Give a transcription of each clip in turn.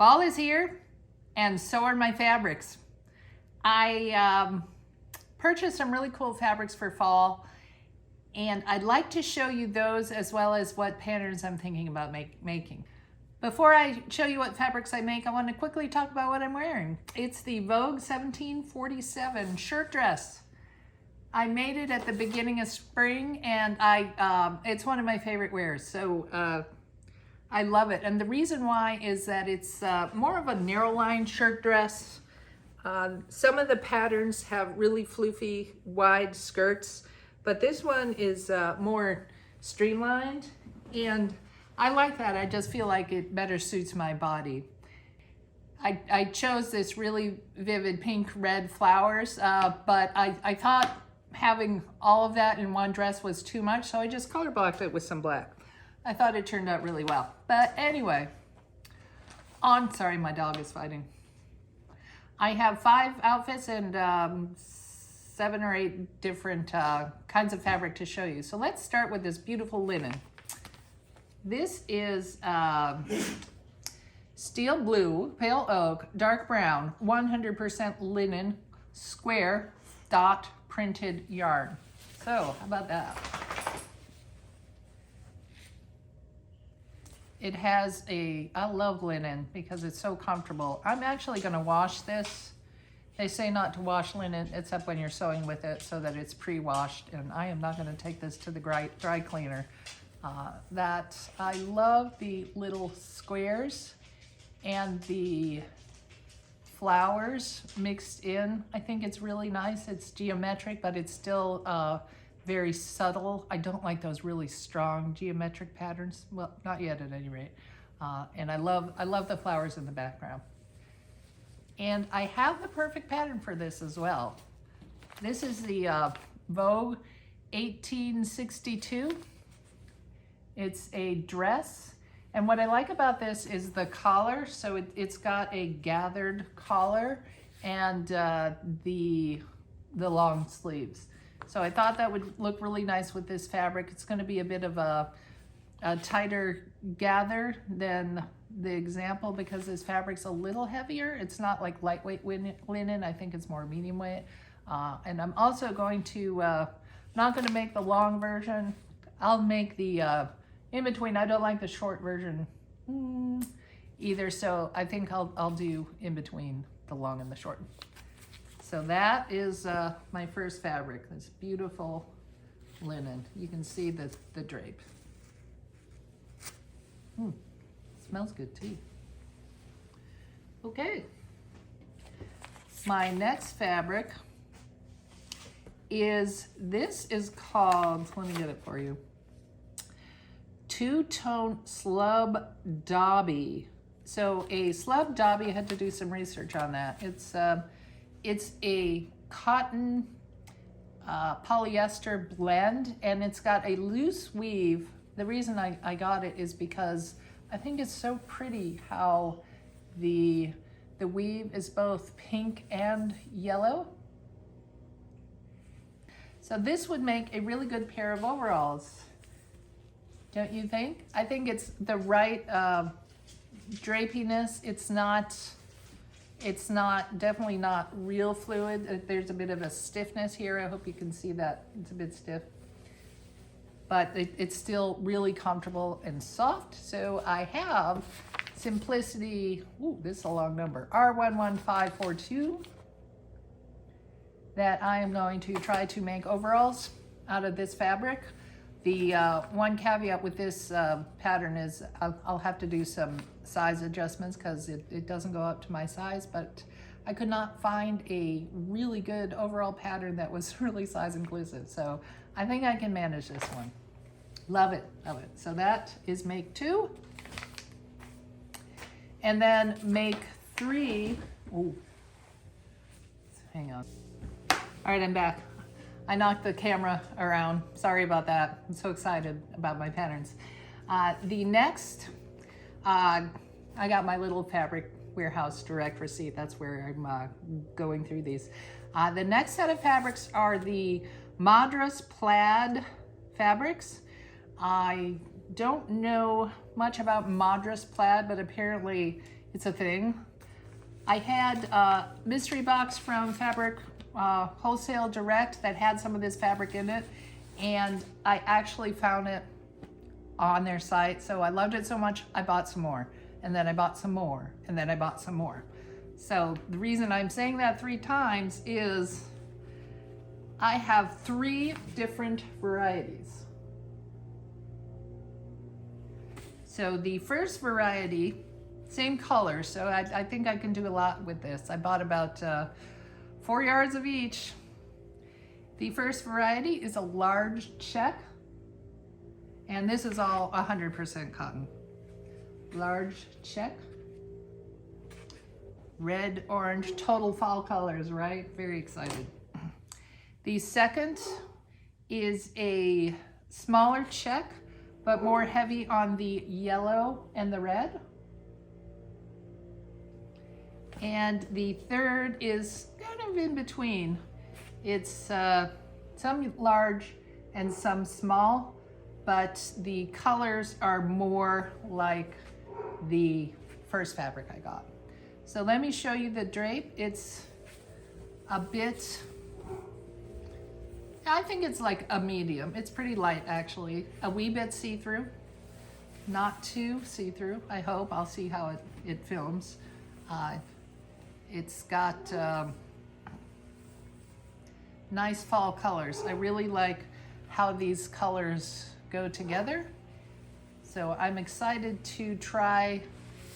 Fall is here, and so are my fabrics. I purchased some really cool fabrics for fall, and I'd like to show you those as well as what patterns I'm thinking about making. Before I show you what fabrics I make, I want to quickly talk about what I'm wearing. It's the Vogue 1747 shirt dress. I made it at the beginning of spring, and it's one of my favorite wears, so I love it. And the reason why is that it's more of a narrow line shirt dress. Some of the patterns have really floofy, wide skirts, but this one is more streamlined, and I like that. I just feel like it better suits my body. I chose this really vivid pink red flowers, but I thought having all of that in one dress was too much, so I just color blocked it with some black. I thought it turned out really well. But anyway, sorry, my dog is fighting. I have 5 outfits and 7 or 8 different kinds of fabric to show you. So let's start with this beautiful linen. This is steel blue, pale oak, dark brown, 100% linen, square, dot printed yarn. So how about that? It has I love linen because it's so comfortable. I'm actually gonna wash this. They say not to wash linen except when you're sewing with it so that it's pre-washed, and I am not gonna take this to the dry cleaner. I love the little squares and the flowers mixed in. I think it's really nice. It's geometric, but it's still very subtle. I don't like those really strong geometric patterns. Well, not yet at any rate. And I love the flowers in the background. And I have the perfect pattern for this as well. This is the Vogue 1862. It's a dress. And what I like about this is the collar. So it's got a gathered collar and the long sleeves. So I thought that would look really nice with this fabric. It's going to be a bit of a tighter gather than the example because this fabric's a little heavier. It's not like lightweight linen. I think it's more medium weight. And I'm also going to, not going to make the long version. I'll make the in between. I don't like the short version either. So I think I'll do in between the long and the short. So that is my first fabric, this beautiful linen. You can see the drape. Smells good too. Okay. My next fabric is called, let me get it for you, two-tone Slub Dobby. So a Slub Dobby, I had to do some research on that. It's a cotton polyester blend, and it's got a loose weave. The reason I got it is because I think it's so pretty how the weave is both pink and yellow. So this would make a really good pair of overalls, don't you think? I think it's the right drapiness. It's definitely not real fluid. There's a bit of a stiffness here. I hope you can see that. It's a bit stiff. But it's still really comfortable and soft. So I have Simplicity, this is a long number, R11542, that I am going to try to make overalls out of this fabric. The one caveat with this pattern is I'll have to do some size adjustments because it doesn't go up to my size, but I could not find a really good overall pattern that was really size inclusive. So I think I can manage this one. Love it, love it. So that is make 2. And then make 3, hang on. All right, I'm back. I knocked the camera around. Sorry about that. I'm so excited about my patterns. The next, I got my little Fabric Warehouse Direct receipt. That's where I'm going through these. The next set of fabrics are the Madras Plaid fabrics. I don't know much about Madras Plaid, but apparently it's a thing. I had a mystery box from Fabric Wholesale Direct that had some of this fabric in it, and I actually found it on their site. So I loved it so much, I bought some more, and then I bought some more, and then I bought some more. So the reason I'm saying that 3 times is I have 3 different varieties. So the first variety, same color, so I think I can do a lot with this. I bought about 4 yards of each. The first variety is a large check, and this is all 100% cotton. Large check. Red, orange, total fall colors, right? Very excited. The second is a smaller check, but more heavy on the yellow and the red. And the third is kind of in between. It's some large and some small, but the colors are more like the first fabric I got. So let me show you the drape. It's a bit, I think it's like a medium. It's pretty light actually. A wee bit see-through, not too see-through, I hope. I'll see how it films. It's got nice fall colors. I really like how these colors go together. So I'm excited to try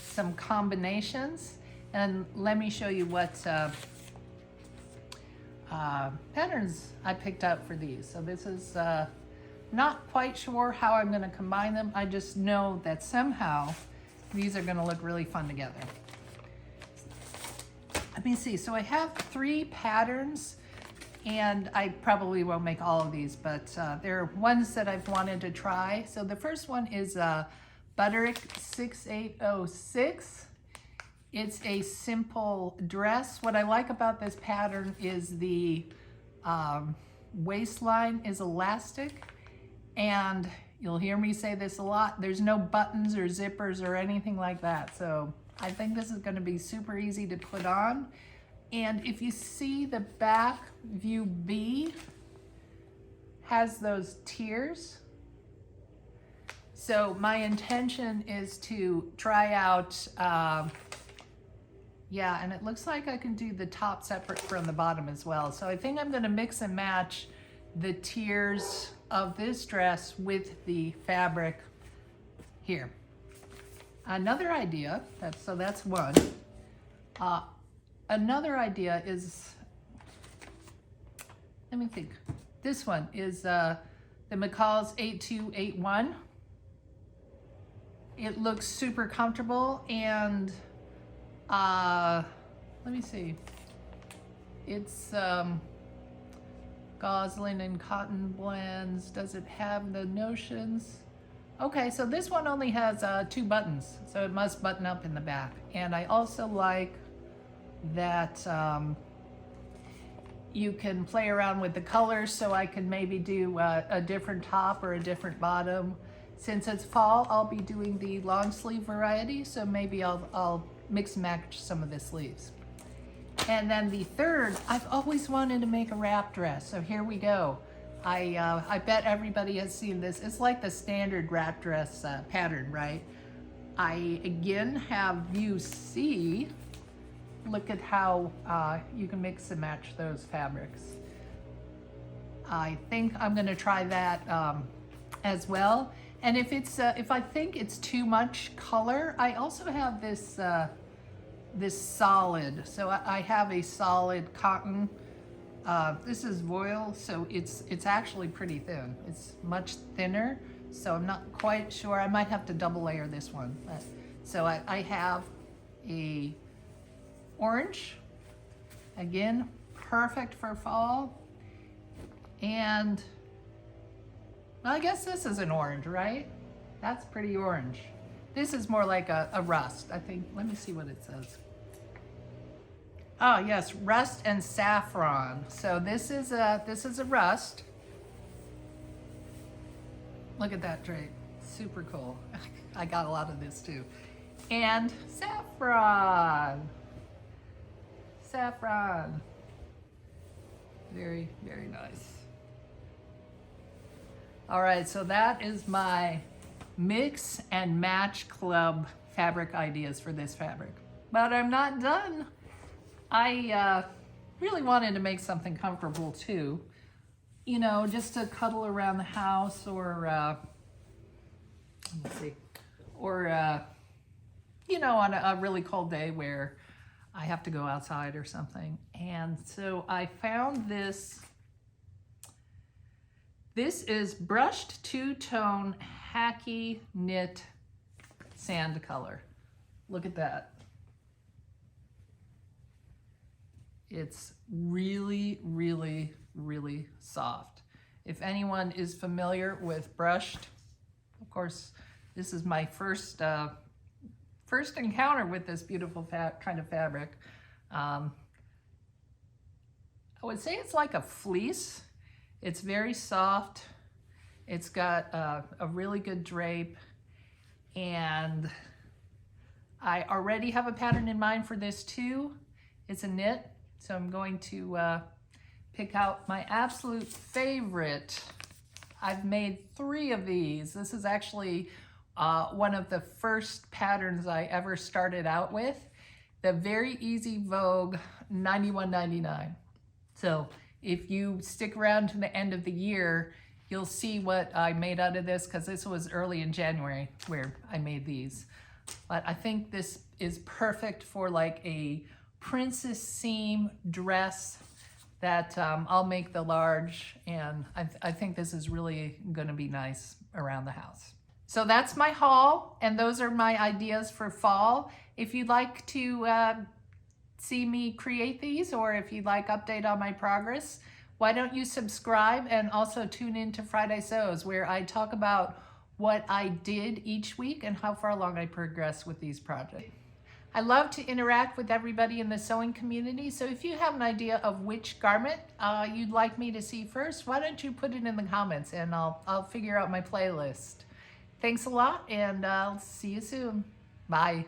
some combinations, and let me show you what patterns I picked up for these. So this is not quite sure how I'm going to combine them. I just know that somehow these are going to look really fun together. Let me see. So I have 3 patterns, and I probably won't make all of these, but there are ones that I've wanted to try. So the first one is Butterick B6806. It's a simple dress. What I like about this pattern is the waistline is elastic, and you'll hear me say this a lot, there's no buttons or zippers or anything like that. So I think this is going to be super easy to put on. And if you see the back view B has those tiers. So my intention is to try out, yeah, and it looks like I can do the top separate from the bottom as well. So I think I'm going to mix and match the tiers of this dress with the fabric here. Another idea, that's one. Another idea is, let me think. This one is the McCalls 8281. It looks super comfortable, and let me see. It's gauze, linen, cotton blends. Does it have the notions? Okay, so this one only has 2 buttons, so it must button up in the back. And I also like that you can play around with the colors, so I can maybe do a different top or a different bottom. Since it's fall, I'll be doing the long sleeve variety, so maybe I'll mix and match some of the sleeves. And then the third, I've always wanted to make a wrap dress, so here we go. I bet everybody has seen this. It's like the standard wrap dress pattern, right? I again have view C. Look at how you can mix and match those fabrics. I think I'm gonna try that as well. And if I think it's too much color, I also have this this solid. So I have a solid cotton. This is Voile, so it's actually pretty thin. It's much thinner, so I'm not quite sure. I might have to double layer this one. So I have a orange, again, perfect for fall. And well, I guess this is an orange, right? That's pretty orange. This is more like a rust, I think. Let me see what it says. Oh yes, rust and saffron. So this is a rust. Look at that drape, super cool. I got a lot of this too. And Saffron. Saffron. Very, very nice. All right, so that is my mix and match club fabric ideas for this fabric. But I'm not done. I really wanted to make something comfortable too. You know, just to cuddle around the house or, let's see, or, you know, on a really cold day where I have to go outside or something. And so I found this. This is brushed two-tone Hacci knit sand color. Look at that. It's really, really, really soft. If anyone is familiar with brushed, of course, this is my first encounter with this beautiful kind of fabric. I would say it's like a fleece. It's very soft. It's got a really good drape, and I already have a pattern in mind for this too. It's a knit, so I'm going to pick out my absolute favorite. I've made 3 of these. This is actually one of the first patterns I ever started out with, the very easy Vogue 9199. So if you stick around to the end of the year, you'll see what I made out of this, because this was early in January where I made these. But I think this is perfect for like a princess seam dress that I'll make the large, and I think this is really gonna be nice around the house. So that's my haul, and those are my ideas for fall. If you'd like to see me create these, or if you'd like update on my progress, why don't you subscribe and also tune in to Friday Sews, where I talk about what I did each week and how far along I progress with these projects. I love to interact with everybody in the sewing community, so if you have an idea of which garment you'd like me to see first, why don't you put it in the comments, and I'll figure out my playlist. Thanks a lot, and I'll see you soon. Bye.